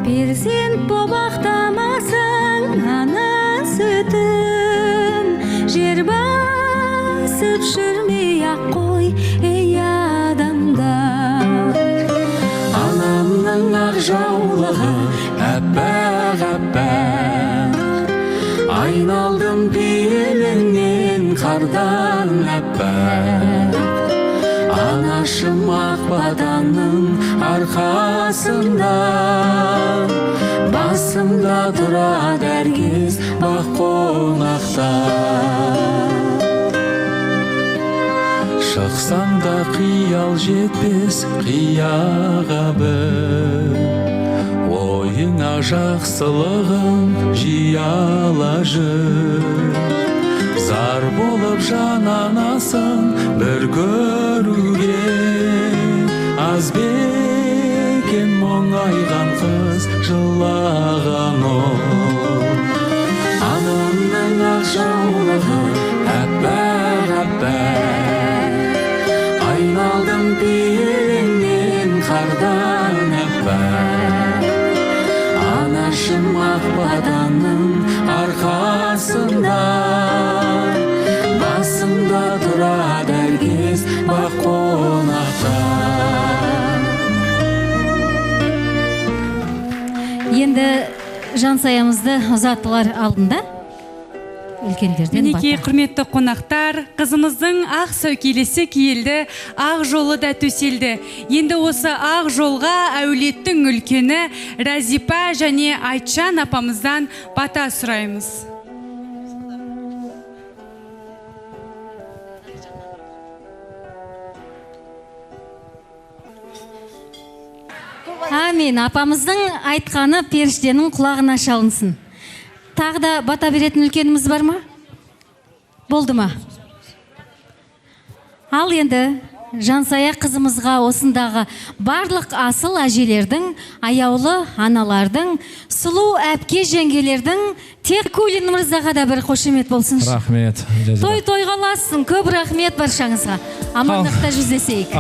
перзент боп ақтамасың ана сүтін, жер басып жүрмей ақ қой ей адамдар. Анамның ақ жаулығы әппақ әппақ, айналдым беліңнен қардан әппақ. Анашым ақ батанның арқасында, басымда тұрады әркез бақ қонақта. Шықсаң да қиял жетпес қияға бір, ойыңа жақсылығын жияла жүр. Зар болып жананасың бір көруге, аз бекен мұңайған қыз жылаған ол. Анамның ақ жаулығы әппақ әппақ, айналдым беліңнен қардан әппақ. Анашым ақ батанның арқасында, басымда тұрады әркез бақ қонақта. Енді жансаямызды ұзатылар алдында үлкендерден Мінекей құрметті қонақтар, қызымыздың ақ сәукелесі киілді, ақ жолы да төселді. Енді осы ақ жолға әулеттің үлкені Разипа және Айтжан апамыздан бата сұраймыз. Амин. Апамыздың айтқаны періштенің құлағына шалынсын. Тағы да бата беретін үлкеніміз бар ма? Болды ма? Ал енді жансая қызымызға осындағы барлық асыл әжелердің, аяулы аналардың, сұлу әпке жеңгелердің, тек Кулин мырзаға да бір қошемет болсын. Рахмет. Той тойға лассың. Көп рахмет баршаңызға. Амандықта жүздесейік.